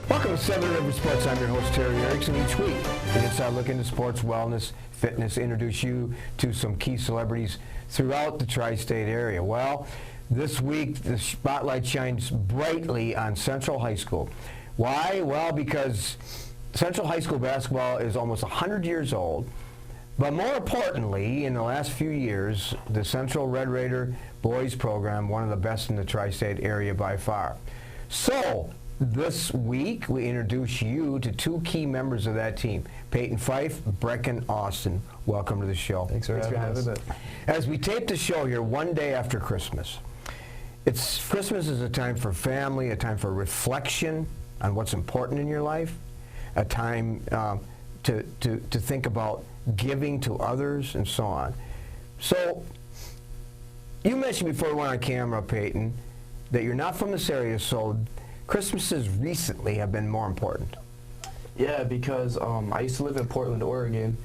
Welcome to 7 River Sports. I'm your host, Terry Erickson. Each week, we inside look into sports, wellness, fitness, introduce you to some key celebrities throughout the tri-state area. Well, this week, the spotlight shines brightly on Central High School. Why? Well, because Central High School basketball is almost 100 years old. But more importantly, in the last few years, the Central Red Raider boys program, one of the best in the tri-state area by far. So, this week, we introduce you to two key members of that team, Payton, Fife, Brecken, Austin. Welcome to the show. Thanks for having us. As we tape the show here one day after Christmas, Christmas is a time for family, a time for reflection on what's important in your life, a time to think about giving to others and so on. So, you mentioned before we went on camera, Payton, that you're not from this area, so Christmases recently have been more important. Yeah, because I used to live in Portland, Oregon,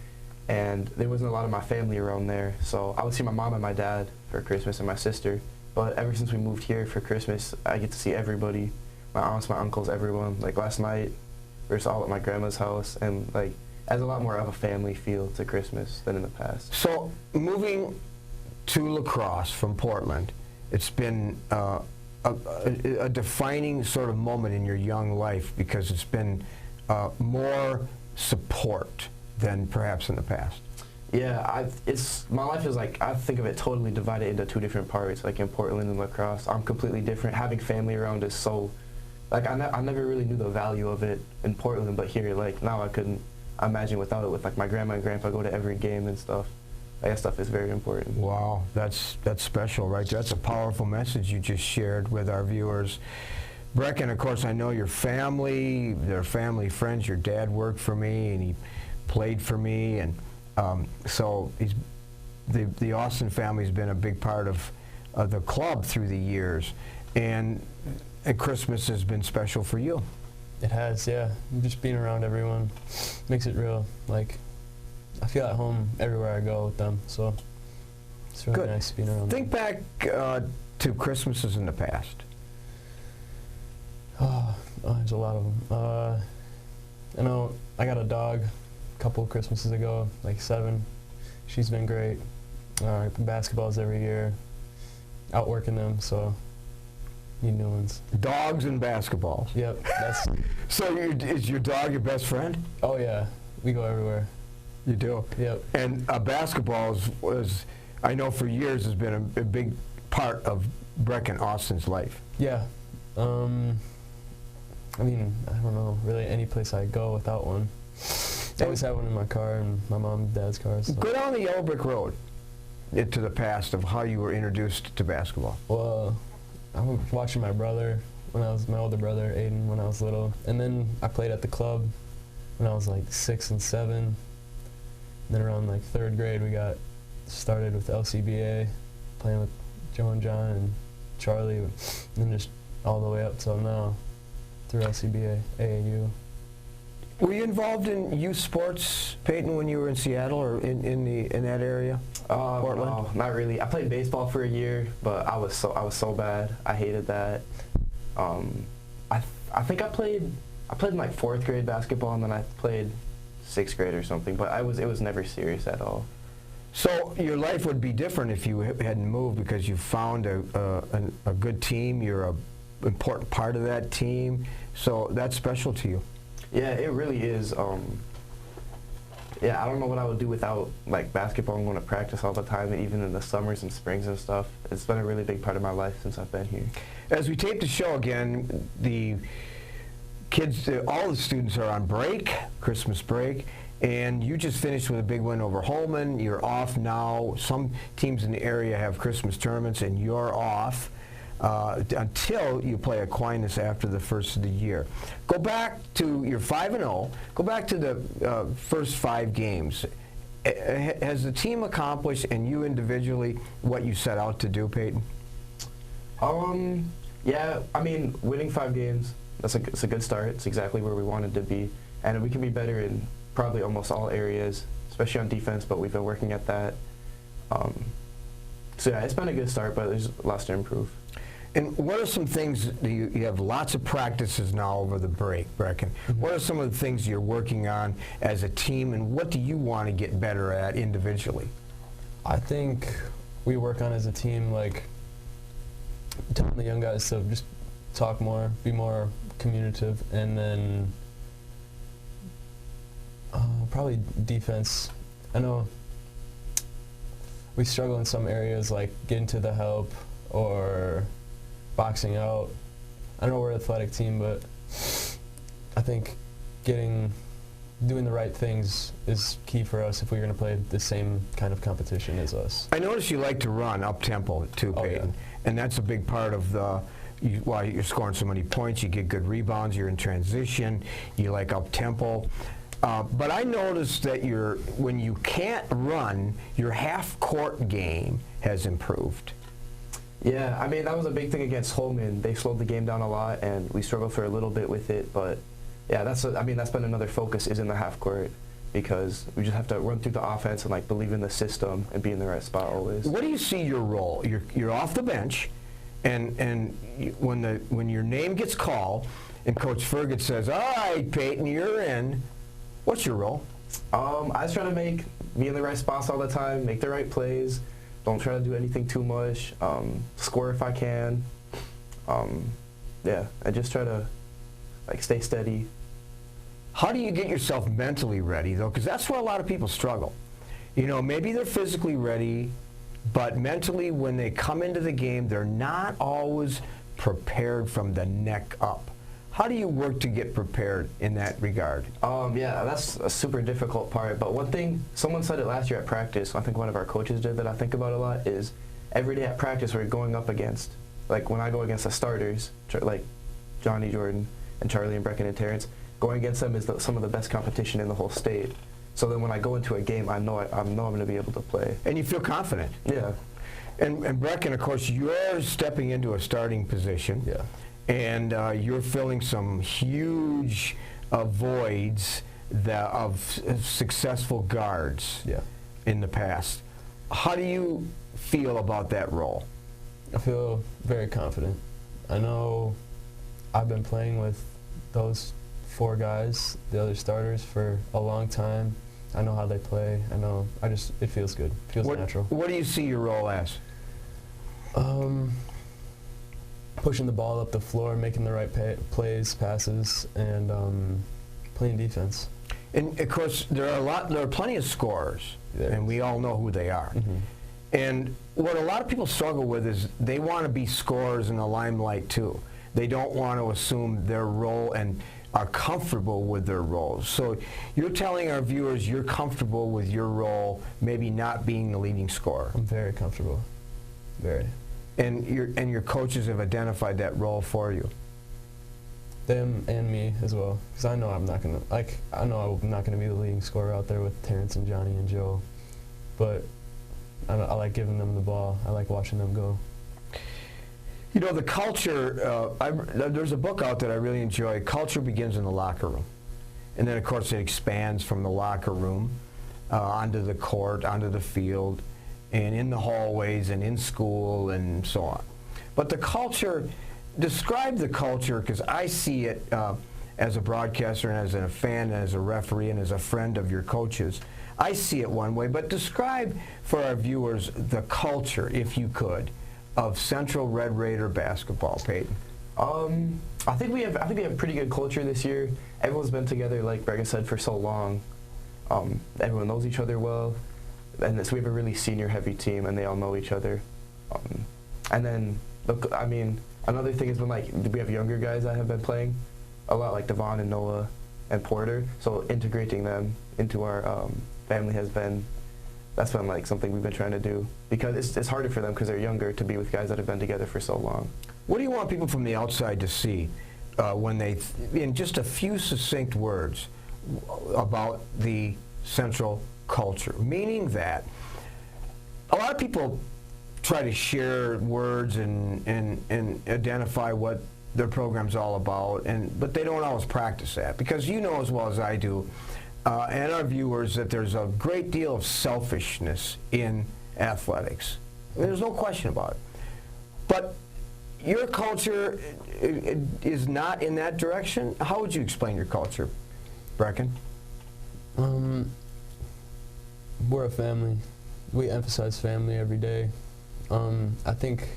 and there wasn't a lot of my family around there. So I would see my mom and my dad for Christmas and my sister. But ever since we moved here for Christmas, I get to see everybody, my aunts, my uncles, everyone. Like last night, we were all at my grandma's house, and like adds a lot more of a family feel to Christmas than in the past. So moving to La Crosse from Portland, it's been a defining sort of moment in your young life because it's been more support than perhaps in the past. Yeah, my life is like, I think of it totally divided into two different parts. Like in Portland and La Crosse, I'm completely different. Having family around is so, like I never really knew the value of it in Portland, but here, like now I couldn't imagine without it. With like my grandma and grandpa go to every game and stuff. That stuff is very important. Wow, that's special, right? That's a powerful message you just shared with our viewers. Brecken, of course, I know your family, they're family friends. Your dad worked for me, and he played for me, and so the Austin family's been a big part of the club through the years, and Christmas has been special for you. It has, yeah. Just being around everyone makes it real. Like, I feel at home everywhere I go with them, so it's really nice being around them. Think back to Christmases in the past. Oh, there's a lot of them. I know I got a dog a couple of Christmases ago, like 7. She's been great. Basketballs every year, outworking them, so need new ones. Dogs and basketballs. Yep. So is your dog your best friend? Oh yeah, we go everywhere. You do? Yep. And basketball was, I know for years, has been a big part of Brecken Austin's life. Yeah. I mean, I don't know, really any place I go without one. I always have one in my car and my mom and dad's cars. So. Go down the yellow brick road into the past of how you were introduced to basketball. Well, I was watching my brother my older brother, Aiden, when I was little. And then I played at the club when I was like 6 and 7. Then around like 3rd grade, we got started with LCBA, playing with Joe and John and Charlie, and then just all the way up till now through LCBA, AAU. Were you involved in youth sports, Payton, when you were in Seattle or in that area? Portland? No, not really. I played baseball for a year, but I was so bad. I hated that. I think I played in like 4th grade basketball, and then I played 6th grade or something, but it was never serious at all. So your life would be different if you hadn't moved because you found a good team. You're an important part of that team, so that's special to you. Yeah, it really is. Yeah, I don't know what I would do without like basketball and going to practice all the time, even in the summers and springs and stuff. It's been a really big part of my life since I've been here. As we tape the show again, the kids, all the students are on break, Christmas break, and you just finished with a big win over Holman. You're off now. Some teams in the area have Christmas tournaments, and you're off until you play Aquinas after the first of the year. Go back to your 5-0. Go back to the first 5 games. Has the team accomplished, and you individually, what you set out to do, Payton? Yeah, I mean, winning 5 games, it's a good start. It's exactly where we wanted to be. And we can be better in probably almost all areas, especially on defense, but we've been working at that. So yeah, it's been a good start, but there's lots to improve. And what are some things, you have lots of practices now over the break, Brecken. What are some of the things you're working on as a team, and what do you want to get better at individually? I think we work on as a team, like telling the young guys to just talk more, be more communicative, and then probably defense. I know we struggle in some areas, like getting to the help or boxing out. I know we're an athletic team, but I think doing the right things is key for us if we're going to play the same kind of competition as us. I notice you like to run up-tempo too, Payton, and that's a big part of why you're scoring so many points. You get good rebounds, you're in transition, you like up-tempo. But I noticed that when you can't run, your half-court game has improved. Yeah, I mean, that was a big thing against Holman. They slowed the game down a lot, and we struggled for a little bit with it. But yeah, that's been another focus, is in the half court, because we just have to run through the offense and like believe in the system and be in the right spot always. What do you see your role? You're off the bench, and when your name gets called, and Coach Fergus says, "All right, Payton, you're in." What's your role? I just try to be in the right spots all the time, make the right plays. Don't try to do anything too much. Score if I can. Yeah, I just try to stay steady. How do you get yourself mentally ready, though? Because that's where a lot of people struggle. You know, maybe they're physically ready, but mentally, when they come into the game, they're not always prepared from the neck up. How do you work to get prepared in that regard? Yeah, that's a super difficult part. But one thing, someone said it last year at practice, I think one of our coaches did, that I think about a lot, is every day at practice we're going up against, like when I go against the starters, like Johnny, Jordan, and Charlie and Brecken and Terrence, going against them is some of the best competition in the whole state. So then when I go into a game, I know I'm going to be able to play. And you feel confident. Yeah. And Brecken, of course, you're stepping into a starting position. Yeah. And you're filling some huge voids of successful guards in the past. How do you feel about that role? I feel very confident. I know I've been playing with those 4 guys, the other starters, for a long time. I know how they play. It feels good. It feels natural. What do you see your role as? Pushing the ball up the floor, making the right plays, passes, and playing defense. And of course, there are plenty of scorers, and we all know who they are. Mm-hmm. And what a lot of people struggle with is they want to be scorers in the limelight too. They don't want to assume their role and are comfortable with their roles. So you're telling our viewers you're comfortable with your role, maybe not being the leading scorer. I'm very comfortable. Very. And your coaches have identified that role for you. Them and me as well, because I know I'm not gonna be the leading scorer out there with Terrence and Johnny and Joe, but I like giving them the ball. I like watching them go. You know, the culture. There's a book out that I really enjoy. Culture begins in the locker room, and then of course it expands from the locker room onto the court, onto the field, and in the hallways and in school and so on. But the culture, describe the culture, because I see it as a broadcaster and as a fan and as a referee and as a friend of your coaches. I see it one way, but describe for our viewers the culture, if you could, of Central Red Raider basketball, Payton. I think we have a pretty good culture this year. Everyone's been together, like Brecken said, for so long. Everyone knows each other well. And so we have a really senior-heavy team, and they all know each other. And then, another thing is when we have younger guys that have been playing a lot, like Devon and Noah and Porter. So integrating them into our family that's been something we've been trying to do, because it's harder for them because they're younger to be with guys that have been together for so long. What do you want people from the outside to see when they, in just a few succinct words, about the Central culture, meaning that a lot of people try to share words and identify what their program's all about, but they don't always practice that, because you know as well as I do, and our viewers, that there's a great deal of selfishness in athletics. There's no question about it. But your culture is not in that direction. How would you explain your culture, Brecken? We're a family. We emphasize family every day. I think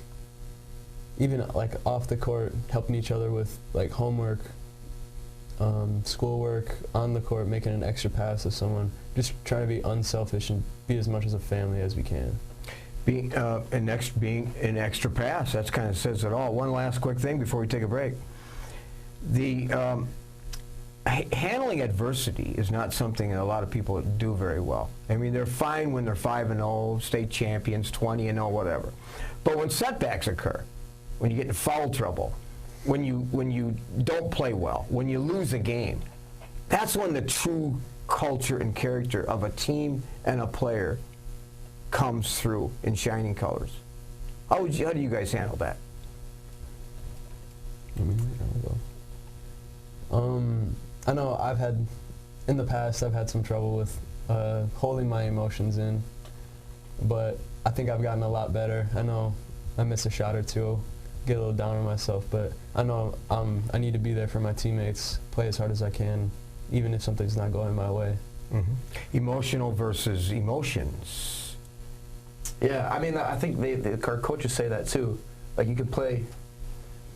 even like off the court, helping each other with like homework, schoolwork, on the court, making an extra pass to someone, just trying to be unselfish and be as much as a family as we can. Being an extra pass, that kind of says it all. One last quick thing before we take a break. The handling adversity is not something that a lot of people do very well. I mean, they're fine when they're 5-0, state champions, 20-0, whatever. But when setbacks occur, when you get in foul trouble, when you don't play well, when you lose a game, that's when the true culture and character of a team and a player comes through in shining colors. How do you guys handle that? I know in the past I've had some trouble with holding my emotions in, but I think I've gotten a lot better. I know I miss a shot or two, get a little down on myself, but I know I need to be there for my teammates, play as hard as I can, even if something's not going my way. Mm-hmm. Emotional versus emotions. Yeah, I mean, I think our coaches say that too. Like, you can play,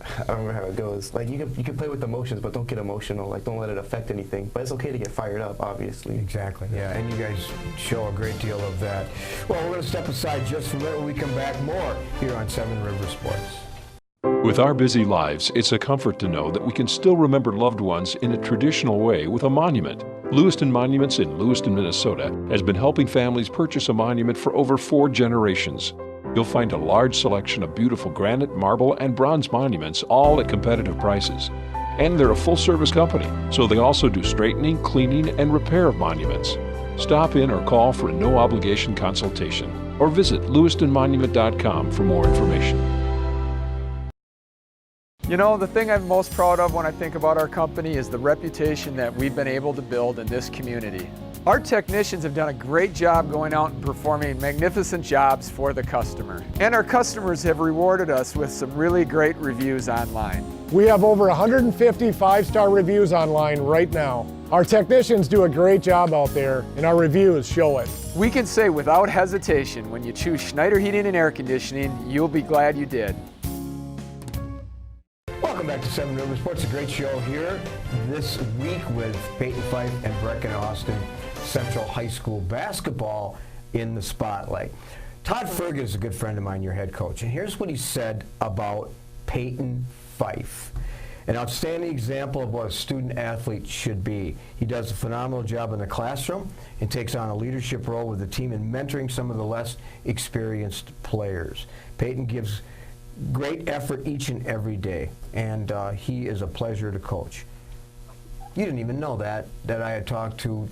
I don't remember how it goes. Like, you can play with emotions, but don't get emotional. Like, don't let it affect anything. But it's okay to get fired up, obviously. Exactly, yeah, and you guys show a great deal of that. Well, we're going to step aside just for a minute. When we come back, more here on Seven River Sports. With our busy lives, it's a comfort to know that we can still remember loved ones in a traditional way with a monument. Lewiston Monuments in Lewiston, Minnesota has been helping families purchase a monument for over 4 generations. You'll find a large selection of beautiful granite, marble, and bronze monuments, all at competitive prices. And they're a full-service company, so they also do straightening, cleaning, and repair of monuments. Stop in or call for a no-obligation consultation, or visit lewistonmonument.com for more information. You know, the thing I'm most proud of when I think about our company is the reputation that we've been able to build in this community. Our technicians have done a great job going out and performing magnificent jobs for the customer. And our customers have rewarded us with some really great reviews online. We have over 150 5-star reviews online right now. Our technicians do a great job out there, and our reviews show it. We can say without hesitation, when you choose Schneider Heating and Air Conditioning, you'll be glad you did. Welcome back to Seven River Sports, a great show here this week with Payton, Fife, and Brecken Austin Central High School basketball in the spotlight. Todd Fergus is a good friend of mine, your head coach, and here's what he said about Payton Fife. An outstanding example of what a student athlete should be. He does a phenomenal job in the classroom and takes on a leadership role with the team in mentoring some of the less experienced players. Payton gives great effort each and every day, and he is a pleasure to coach. You didn't even know that I had talked to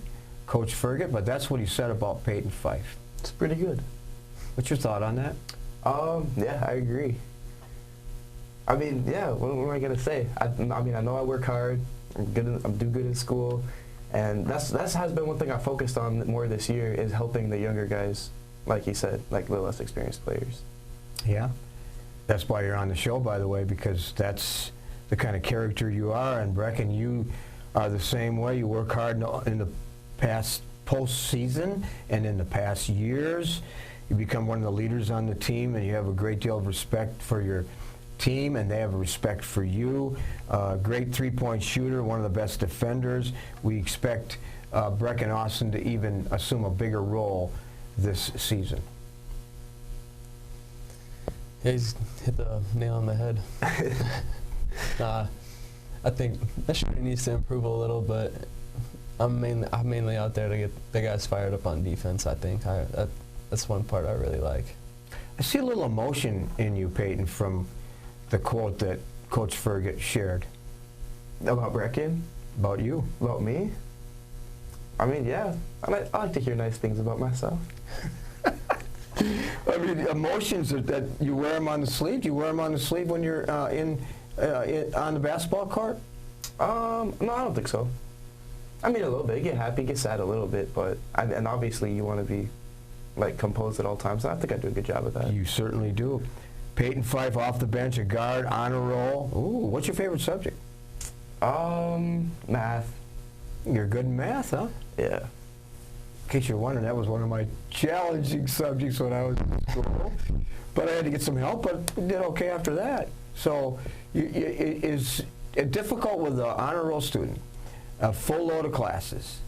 Coach Fergus, but that's what he said about Payton Fife. It's pretty good. What's your thought on that? Yeah, I agree. I mean, yeah, what am I gonna say? I mean, I know I work hard. I'm do good in school, and that's has been one thing I focused on more this year is helping the younger guys, like he said, like the less experienced players. Yeah. That's why you're on the show, by the way, because that's the kind of character you are. And Brecken, you are the same way. You work hard in the past postseason and in the past years. You become one of the leaders on the team, and you have a great deal of respect for your team, and they have a respect for you. Great three-point shooter, one of the best defenders. We expect Brecken Austin to even assume a bigger role this season. Yeah, he's hit the nail on the head. I think that shooting needs to improve a little, but I'm mainly out there to get the guys fired up on defense. I think that's one part I really like. I see a little emotion in you, Payton, from the quote that Coach Fergus shared. About Brecken? About you. About me? I mean, yeah. I like to hear nice things about myself. I mean, emotions that you wear them on the sleeve. Do you wear them on the sleeve when you're on the basketball court? No, I don't think so. I mean, a little bit. You get happy, get sad a little bit, but and obviously you want to be like composed at all times. And I think I do a good job of that. You certainly do. Payton Fife off the bench, a guard, honor roll. Ooh, what's your favorite subject? Math. You're good in math, huh? Yeah. In case you're wondering, that was one of my challenging subjects when I was in school. But I had to get some help, but did okay after that. So is it difficult with an honor roll student, a full load of classes,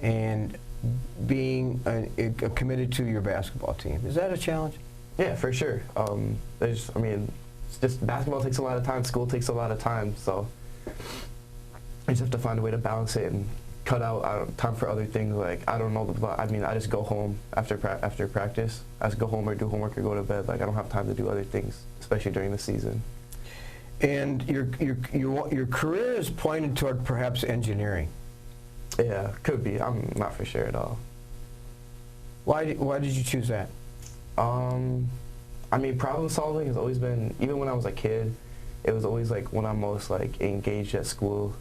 and being committed to your basketball team? Is that a challenge? Yeah, for sure. It's just basketball takes a lot of time, school takes a lot of time, so I just have to find a way to balance it and cut out time for other things. Like, I don't know, but I just go home after practice. I just go home or do homework or go to bed. Like, I don't have time to do other things, especially during the season. And your career is pointed toward perhaps engineering. Yeah, could be. I'm not for sure at all. Why did you choose that? Problem solving has always been, even when I was a kid, it was always like when I'm most like engaged at school.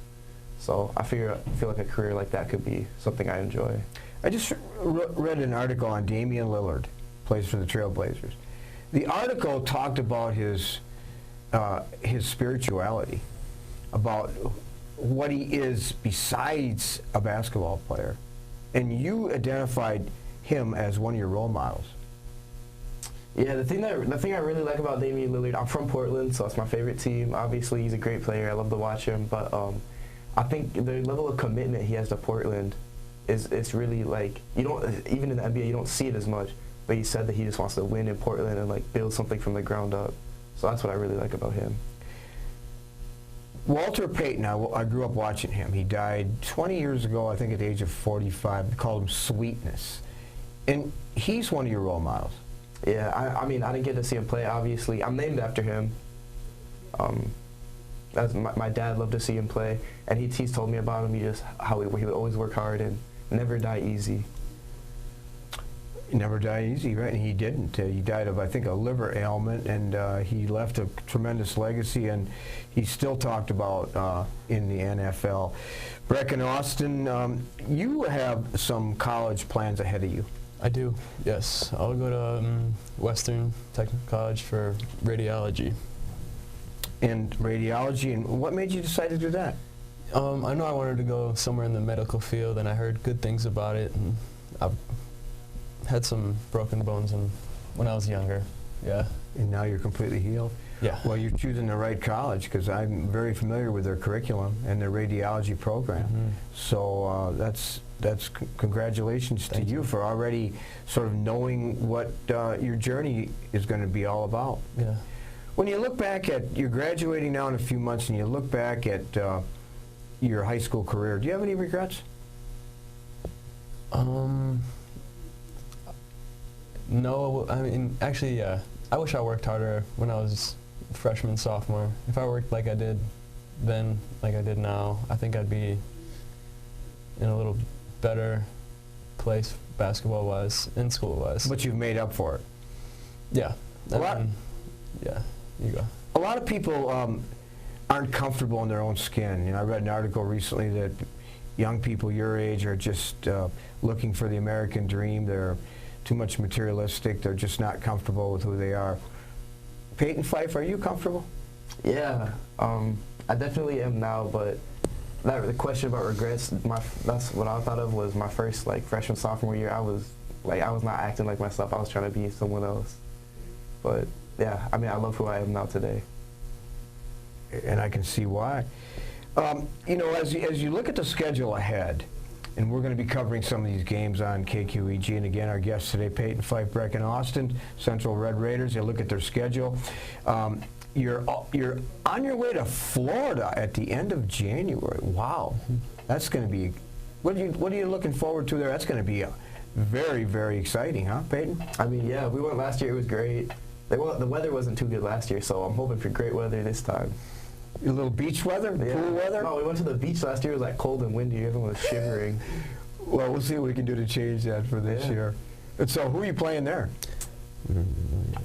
So I feel like a career like that could be something I enjoy. I just read an article on Damian Lillard, plays for the Trailblazers. The article talked about his spirituality, about what he is besides a basketball player, and you identified him as one of your role models. Yeah, the thing I really like about Damian Lillard, I'm from Portland, so it's my favorite team. Obviously, he's a great player. I love to watch him, but I think the level of commitment he has to Portland is really like, you don't, even in the NBA you don't see it as much. But he said that he just wants to win in Portland and like build something from the ground up. So that's what I really like about him. Walter Payton, I grew up watching him. He died 20 years ago, I think at the age of 45. They called him Sweetness. And he's one of your role models. Yeah, I didn't get to see him play, obviously. I'm named after him. My dad loved to see him play, and he's told me about him, how he would always work hard and never die easy. Never die easy, right? And he didn't. He died of, I think, a liver ailment, and he left a tremendous legacy, and he's still talked about in the NFL. Brecken, Austin, you have some college plans ahead of you. I do, yes. I'll go to Western Technical College for radiology. And radiology, and what made you decide to do that? I know I wanted to go somewhere in the medical field, and I heard good things about it, and I've had some broken bones when I was younger, yeah. And now you're completely healed? Yeah. Well, you're choosing the right college, because I'm very familiar with their curriculum and their radiology program. Mm-hmm. So that's congratulations to you for already sort of knowing what your journey is going to be all about. Yeah. When you look back at, you're graduating now in a few months, and you look back at your high school career, do you have any regrets? No, actually, yeah. I wish I worked harder when I was freshman, sophomore. If I worked like I did then, like I did now, I think I'd be in a little better place basketball-wise and school-wise. But you've made up for it. Yeah. Yeah, you go. A lot of people aren't comfortable in their own skin. I read an article recently that young people your age are just looking for the American dream. They're too much materialistic. They're just not comfortable with who they are. Payton Fife, are you comfortable? Yeah, I definitely am now, but the question about regrets, that's what I thought of was my first freshman, sophomore year. I was not acting like myself. I was trying to be someone else. But yeah, I love who I am now today. And I can see why. As you look at the schedule ahead, and we're going to be covering some of these games on KQEG, and again, our guests today, Payton Fife, Brecken, Austin, Central Red Raiders. You look at their schedule. You're on your way to Florida at the end of January. Wow, that's going to be. What are you looking forward to there? That's going to be very, very exciting, huh, Payton? Yeah, we went last year. It was great. The weather wasn't too good last year, so I'm hoping for great weather this time. A little beach weather, yeah. Pool weather? No, we went to the beach last year. It was cold and windy. Everyone was shivering. Well, we'll see what we can do to change that for this year. And so, who are you playing there?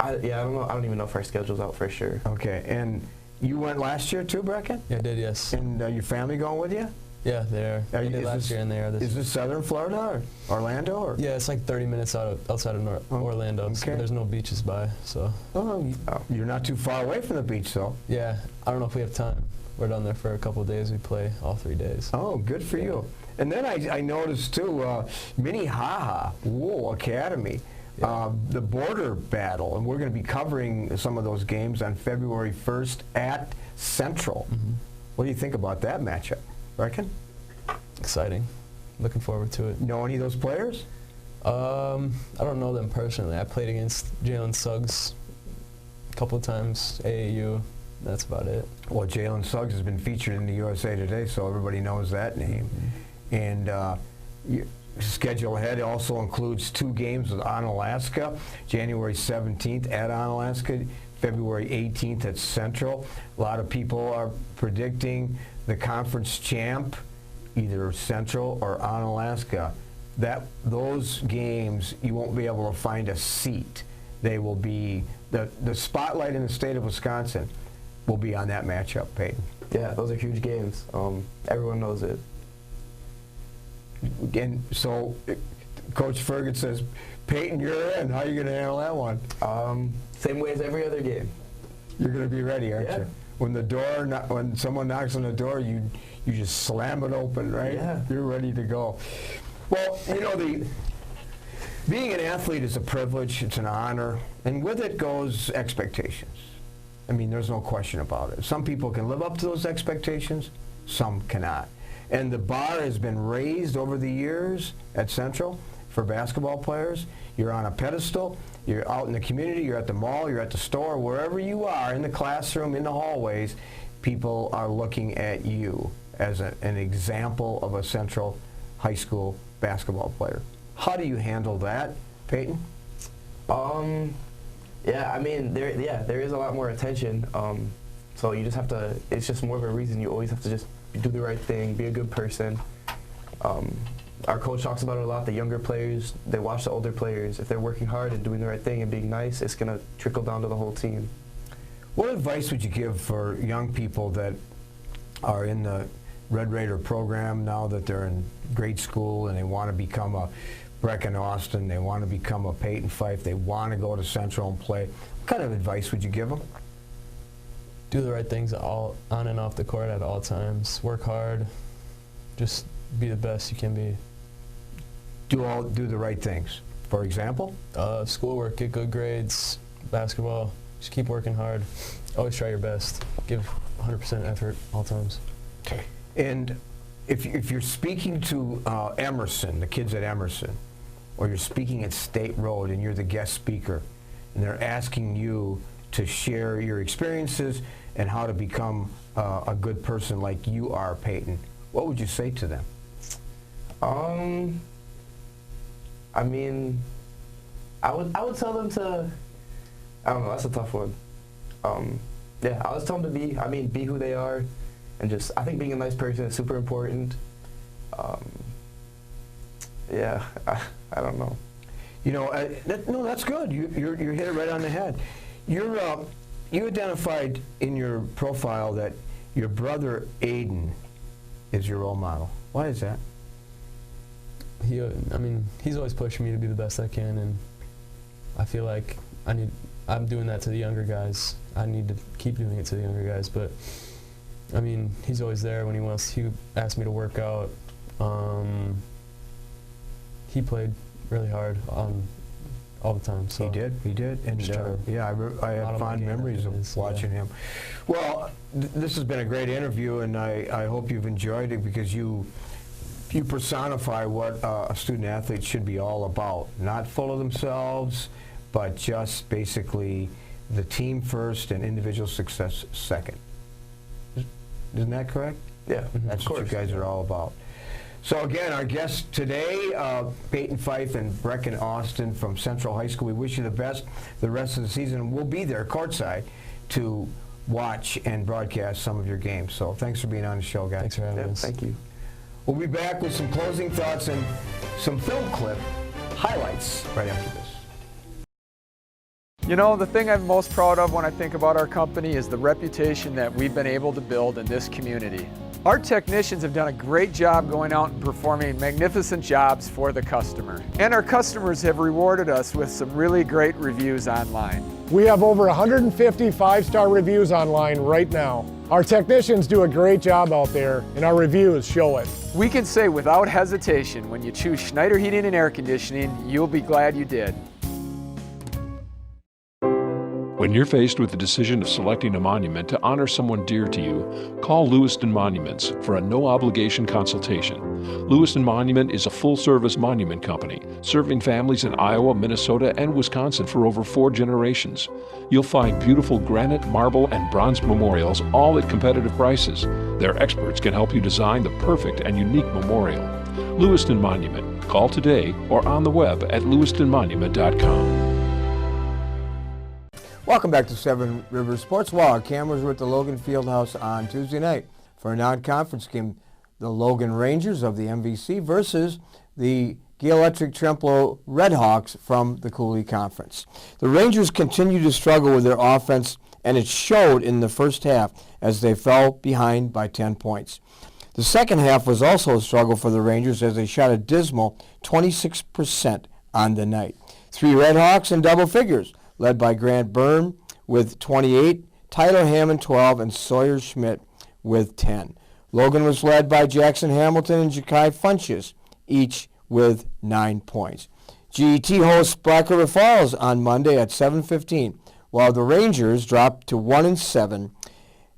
I don't know. I don't even know if our schedule's out for sure. Okay, and you went last year too, Brecken? Yeah, I did, yes. And your family going with you? Yeah, they're. They did last year and they are this. Is this Southern Florida or Orlando? Or? Yeah, it's like 30 minutes outside of Orlando. okay. There's no beaches by, so. Oh, you're not too far away from the beach, though. Yeah, I don't know if we have time. We're down there for a couple of days. We play all 3 days. Oh, good for you. And then I noticed, too, Minnehaha Wool Academy, the border battle, and we're going to be covering some of those games on February 1st at Central. Mm-hmm. What do you think about that matchup, Brecken? Exciting. Looking forward to it. Know any of those players? I don't know them personally. I played against Jalen Suggs a couple of times, AAU. That's about it. Well, Jalen Suggs has been featured in the USA Today, so everybody knows that name. And schedule ahead also includes 2 games with Onalaska, January 17th at Onalaska, February 18th at Central. A lot of people are predicting the conference champ, either Central or Onalaska. Those games, you won't be able to find a seat. They will be, the spotlight in the state of Wisconsin will be on that matchup, Payton. Yeah, those are huge games. Everyone knows it. And so, Coach Ferguson says, Payton, you're in. How are you going to handle that one? Same way as every other game. You're going to be ready, aren't Yeah. you? When someone knocks on the door, you just slam it open, right? Yeah. You're ready to go. Well, being an athlete is a privilege. It's an honor, and with it goes expectations. I mean, there's no question about it. Some people can live up to those expectations, some cannot. And the bar has been raised over the years at Central for basketball players. You're on a pedestal. You're out in the community. You're at the mall. You're at the store. Wherever you are, in the classroom, in the hallways, people are looking at you as an example of a Central high school basketball player. How do you handle that, Payton? Yeah, I mean, there is a lot more attention. So you just have to, it's just more of a reason you always have to just do the right thing, be a good person. Our coach talks about it a lot. The younger players, they watch the older players. If they're working hard and doing the right thing and being nice, it's going to trickle down to the whole team. What advice would you give for young people that are in the Red Raider program now that they're in grade school and they want to become a Brecken Austin, they want to become a Payton Fife, they want to go to Central and play? What kind of advice would you give them? Do the right things on and off the court at all times. Work hard. Just be the best you can be. Do the right things. For example? Schoolwork, get good grades. Basketball, just keep working hard. Always try your best. Give 100% effort all times. Okay. And if you're speaking to Emerson, the kids at Emerson, or you're speaking at State Road and you're the guest speaker, and they're asking you to share your experiences and how to become a good person like you are, Payton, what would you say to them? I mean, I would tell them to, I don't know, that's a tough one. Yeah, I would tell them to be who they are, and just, I think being a nice person is super important. Yeah, I don't know. You know, no, that's good. You hit it right on the head. You identified in your profile that your brother Aiden is your role model. Why is that? He's always pushing me to be the best I can, and I feel like I'm doing that to the younger guys. I need to keep doing it to the younger guys, but I mean, he's always there when he asked me to work out. He played really hard all the time. So He did, and yeah, I have fond memories of watching him. Well, this has been a great interview, and I hope you've enjoyed it, because you personify what a student athlete should be all about. Not full of themselves, but just basically the team first and individual success second. Isn't that correct? Yeah, That's what you guys are all about. So again, our guests today, Payton Fife and Brecken Austin from Central High School. We wish you the best the rest of the season. We'll be there courtside to watch and broadcast some of your games. So thanks for being on the show, guys. Thanks for having us. Thank you. We'll be back with some closing thoughts and some film clip highlights right after this. You know, the thing I'm most proud of when I think about our company is the reputation that we've been able to build in this community. Our technicians have done a great job going out and performing magnificent jobs for the customer. And our customers have rewarded us with some really great reviews online. We have over 150 five-star reviews online right now. Our technicians do a great job out there, and our reviews show it. We can say without hesitation, when you choose Schneider Heating and Air Conditioning, you'll be glad you did. When you're faced with the decision of selecting a monument to honor someone dear to you, call Lewiston Monuments for a no-obligation consultation. Lewiston Monument is a full-service monument company, serving families in Iowa, Minnesota, and Wisconsin for over 4 generations. You'll find beautiful granite, marble, and bronze memorials, all at competitive prices. Their experts can help you design the perfect and unique memorial. Lewiston Monument. Call today or on the web at lewistonmonument.com. Welcome back to Seven Rivers Sports. Well, our cameras were at the Logan Fieldhouse on Tuesday night for a non-conference game. The Logan Rangers of the MVC versus the Gale-Electric Trempealeau Redhawks from the Cooley Conference. The Rangers continue to struggle with their offense, and it showed in the first half as they fell behind by 10 points. The second half was also a struggle for the Rangers as they shot a dismal 26% on the night. 3 Redhawks in double figures, led by Grant Byrne with 28, Tyler Hammond 12, and Sawyer Schmidt with 10. Logan was led by Jackson Hamilton and Ja'Kai Funches, each with 9 points. GET hosts Black River Falls on Monday at 7:15, while the Rangers drop to 1-7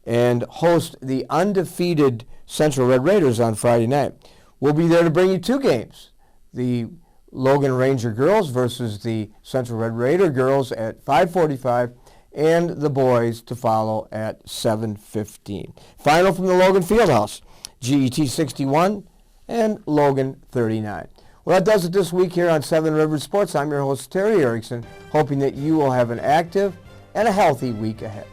and host the undefeated Central Red Raiders on Friday night. We'll be there to bring you 2 games. The Logan Ranger girls versus the Central Red Raider girls at 5:45, and the boys to follow at 7:15. Final from the Logan Fieldhouse, GET 61 and Logan 39. Well, that does it this week here on Seven Rivers Sports. I'm your host, Terry Erickson, hoping that you will have an active and a healthy week ahead.